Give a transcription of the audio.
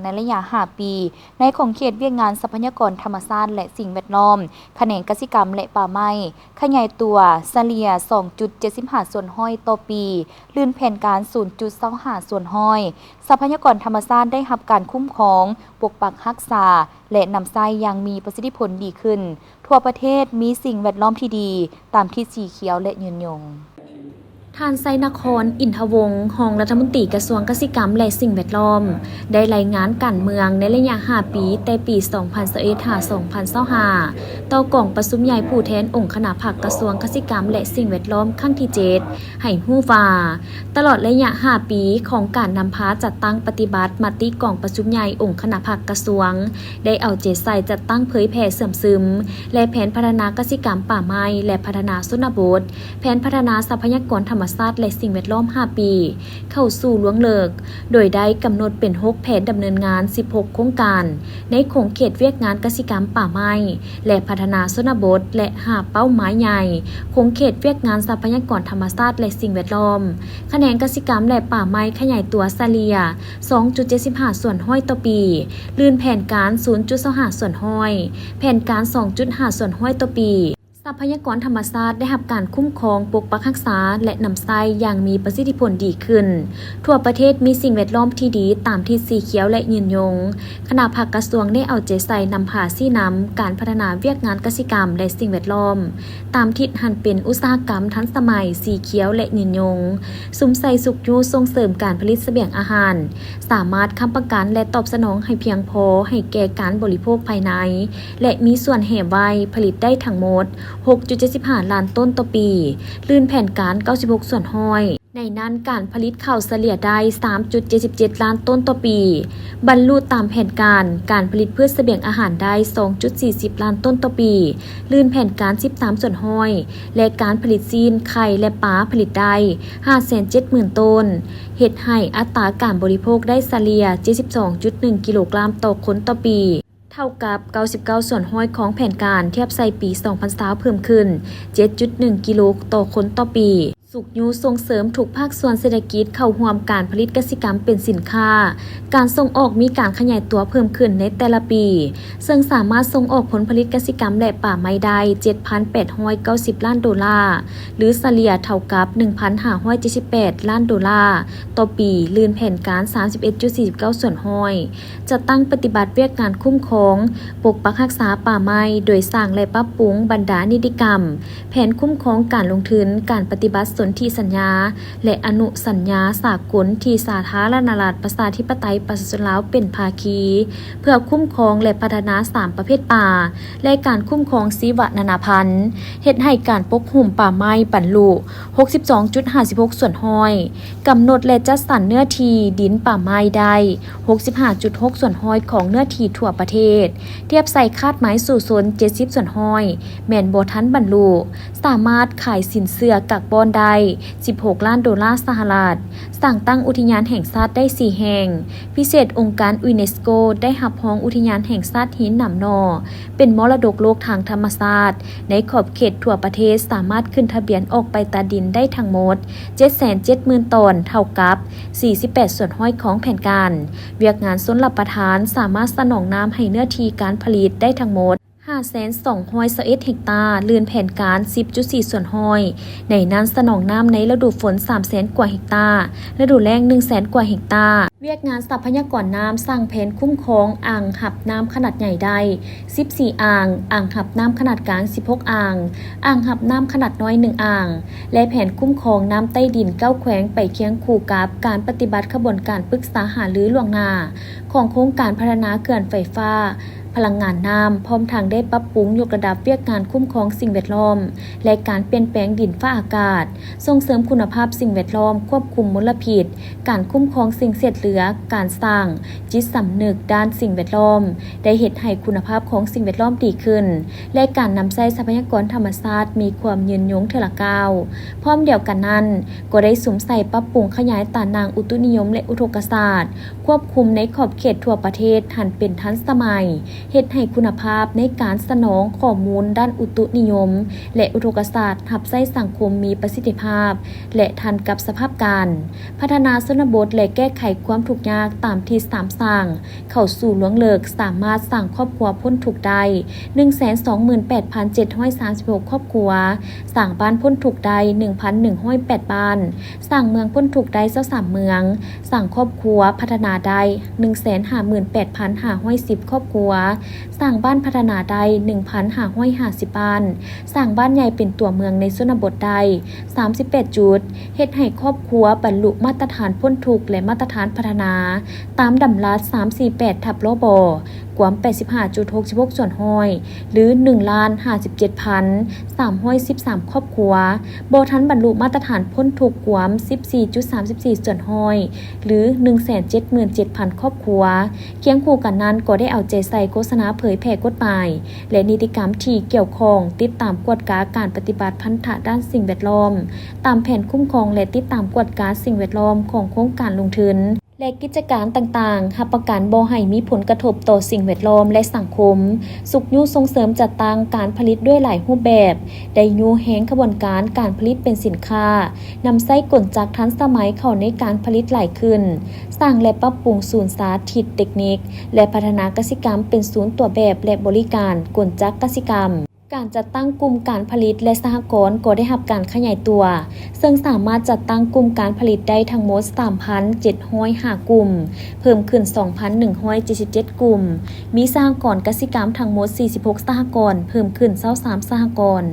ในระยะ5 ปีในของเขตเวียกงานทรัพยากรธรรมชาติและสิ่งแวดล้อมแขนงกสิกรรมและป่าไม้ขยายตัวเฉลี่ย 2.75 ส่วนห้อยต่อปีลื่นแผนการ 0.25 ส่วนห้อยทรัพยากรธรรมชาติได้รับการคุ้มครองปกปักรักษาและนำใช้อย่างมีประสิทธิผลดีขึ้นทั่วประเทศมีสิ่งแวดล้อมที่ดีตามที่สีเขียวและยืนยงท่านไซนคร อินทวงศ์รองรัฐมนตรีกระทรวงเกษตรกรรมและสิ่งแวดล้อมได้รายงานการเมืองในระยะ5 ปีแต่ปี 2021-2025 ต่อกล่องประชุมใหญ่ผู้แทนองค์คณะพรรคกระทรวงเกษตรกรรมและสิ่งแวดล้อมครั้งที่ 7 ให้ฮู้ว่าตลอดระยะ5 ปีของการนำพาจัดตั้งปฏิบัติมติกล่องประชุมใหญ่องค์คณะพรรคกระทรวงได้เอาใจใส่จัดตั้งเผยแผ่เสื่อมซึมและแผนพัฒนาเกษตรกรรมป่าไม้และพัฒนาชนบทแผนพัฒนาทรัพยากรธรรมชาติและสิ่งแวดล้อม5 ปีเข้าสู่ล่วงเลิกโดยได้กำหนดเป็น6แผนดำเนินงาน16โครงการในโครงเขตเวียกงานเกษตรกรรมป่าไม้และพัฒนาชนบทและ5เป้าหมายใหญ่โครงเขตเวียกงานทรัพยากรธรรมชาติและสิ่งแวดล้อมแขนงเกษตรกรรมและป่าไม้ขยายตัวเฉลี่ย 2.75 ส่วนห้อยต่อปีลื่นแผนการ 0.25 ส่วนห้อยแผนการ 2.5 ส่วนห้อยต่อปีทรัพยากรธรรมชาติได้รับการคุ้มครองปกปักรักษาและนำใช้อย่างมีประสิทธิผลดีขึ้นทั่วประเทศมีสิ่งแวดล้อมที่ดีตามทิศสีเขียวและยืนยงคณะพรรคกระทรวงได้เอาใจใส่นำพาชี้นำการพัฒนาเวียกงานกสิกรรมและสิ่งแวดล้อมตามทิศหันเป็นอุตสาหกรรมทันสมัยสีเขียวและยืนยงสุมใส่สุขอยู่ส่งเสริมการผลิตเสบียงอาหารสามารถค้ำประกันและตอบสนองให้เพียงพอให้แก่การบริโภคภายในและมีส่วนแห่ไว้ผลิตได้ทั้งหมด6.75 ล้านต้นต่อปีลื่นแผนการ96ส่วนห้อยในนั้นการผลิตข้าวเฉลี่ยได้ 3.77 ล้านต้นต่อปีบรรลุตามแผนการผลิตพืชเสบียงอาหารได้ 2.40 ล้านต้นต่อปีลื่นแผนการ13ส่วนห้อยและการผลิตซีนไข่และปลาผลิตได้ 570,000 ต้นเฮ็ดให้อัตราการบริโภคได้เฉลี่ย 72.1 กิโลกรัมต่อคนต่อปีเท่ากับ99ส่วนห้อยของแผนการเทียบใส่ปี2020เพิ่มขึ้น 7.1 กิโลต่อคนต่อปีสุขยูส่งเสริมทุกภาคส่วนเศรษฐกิจเข้าร่วมการผลิตกสิกรรมเป็นสินค้าการส่งออกมีการขยายตัวเพิ่มขึ้นในแต่ละปีซึ่งสามารถส่งออกผลผลิตกสิกรรมและป่าไม้ได้ 7,890 ล้านดอลลาร์หรือเฉลี่ยเท่ากับ 1,578 ล้านดอลลาร์ต่อปีลื่นแผนการ 31.49 ส่วนห้อยจะตั้งปฏิบัติเวียกงานคุ้มครองปกปักรักษาป่าไม้โดยสร้างและปรับปรุงบรรดานิติกรรมแผนคุ้มครองการลงทุนการปฏิบัติสนธิสัญญาและอนุสัญญาสากลที่สาธารณรัฐประชาธิปไตยประชาชนลาวเป็นภาคีเพื่อคุ้มครองและพัฒนา3ประเภทป่าและการคุ้มครองชีวนานาพันธุ์เฮ็ดให้การปกหุ้มป่าไม้บรรลุ 62.56 ส่วนห้อยกำหนดและจัดสรรเนื้อที่ดินป่าไม้ได้ 65.6 ส่วนห้อยของเนื้อที่ทั่วประเทศเทียบใส่คาดหมายสู่โซน70 ส่วนห้อยแม่นบ่ทันบรรลุสามารถขายสินเชื่อกักบอนได้16 ล้านดอลลาร์สหรัฐสั่งตั้งอุทยานแห่งชาติได้4แห่งพิเศษองค์การยูเนสโกได้รับรองอุทยานแห่งชาติหินหนำนอเป็นมรดกโลกทางธรรมชาติในขอบเขตทั่วประเทศสามารถขึ้นทะเบียนออกไปตาดินได้ทั้งหมด 770,000 ตนเท่ากับ48ส่วนห้อยของแผนการเวียกงานชนรับประทานสามารถสนองน้ำให้เนื้อที่การผลิตได้ทั้งหมด5,221 เฮกตาร์ลื่นแผนการ 10.4 ส่วนห้อยในนั้นสนองน้ำในฤดูฝน 300,000 กว่าเฮกตาร์ฤดูแล้ง 100,000 กว่าเฮกตาร์เวียกงานทรัพยากรน้ำสร้างแผนคุ้มครองอ่างหับน้ำขนาดใหญ่ได้14อ่างหับน้ำขนาดกลาง16อ่างหับน้ำขนาดน้อย1อ่างและแผนคุ้มครองน้ำใต้ดิน9แขวงไปเคียงคู่กับการปฏิบัติขบวนการปรึกษาหารือล่วงหน้าของโครงการพัฒนาเขื่อนไฟฟ้าพลังงานน้ำพร้อมทางได้ปรับปรุงยกระดับเวียกงานคุ้มครองสิ่งแวดล้อมและการเปลี่ยนแปลงดินฟ้าอากาศส่งเสริมคุณภาพสิ่งแวดล้อมควบคุมมลพิษการคุ้มครองสิ่งเศษเหลือการสร้างจิตสำนึกด้านสิ่งแวดล้อมได้เฮ็ดให้คุณภาพของสิ่งแวดล้อมดีขึ้นและการนำใช้ทรัพยากรธรรมชาติมีความยืนยงเทอละก้าวพร้อมเดียวกันนั้นก็ได้สุมใส่ปรับปรุงขยายตานางอุตุนิยมและอุทกศาสตร์ควบคุมในขอบเขตทั่วประเทศหันเป็นทันสมัย เฮ็ดให้คุณภาพในการสนองข้อมูลด้านอุตุนิยมและอุทกศาสตร์รับใช้สังคมมีประสิทธิภาพและทันกับสภาพการพัฒนาชนบทและแก้ไขความทุกข์ยากตามที่สามสร้างเข้าสู่หลวงเลิกสามารถสร้างครอบครัวพ้นทุกข์ได้ 128,736 ครอบครัวสร้างบ้านพ้นทุกข์ได้ 1,108 บ้านสร้างเมืองพ้นทุกข์ได้23เมืองสร้างครอบครัวพัฒนาได้ 158,510 ครอบครัวสร้างบ้านพัฒนาได้ 1,550 บ้านสร้างบ้านใหญ่เป็นตัวเมืองในชนบทได้38 จุดเฮ็ดให้ครอบครัวบรรลุมาตรฐานพ้นทุกข์และมาตรฐานพัฒนาตามดำรัส348ทับลบกวาม 85.66 ส่วนห้อยหรือ 1,57,313 ครอบครัวบ่ทันบรรลุมาตรฐานพ้นทุกข์กวาม 14.34 ส่วนห้อยหรือ 177,000 ครอบครัวเคียงคู่กันนั้นก็ได้เอาใจใส่โฆษณาเผยแพร่กฎหมายและนิติกรรมที่เกี่ยวข้องติดตามกวดกาการปฏิบัติพันธะด้านสิ่งแวดล้อมตามแผนคุ้มครองและติดตามกวดกาสิ่งแวดล้อมของโครงการลงทุนและกิจการต่างๆรับประกันบ่ให้มีผลกระทบต่อสิ่งแวดล้อมและสังคมสุขยุส่งเสริมจัดตั้งการผลิตด้วยหลายรูปแบบได้ยุแหงกระบวนการการผลิตเป็นสินค้านำไส้กลจักรทันสมัยเข้าในการผลิตหลายขึ้นสร้างและปรับปรุงศูนย์สาธิตเทคนิคและพัฒนากสิกรรมเป็นศูนย์ตัวแบบและบริการกลจักรกสิกรรมการจัดตั้งกลุ่มการผลิตและสหกรณ์ก็ได้รับการขยายตัวซึ่งสามารถจัดตั้งกลุ่มการผลิตได้ทั้งหมด 3,705 กลุ่มเพิ่มขึ้น 2,177 กลุ่มมีสหกรณ์กสิกรรมทั้งหมด46สหกรณ์เพิ่มขึ้น23สหกรณ์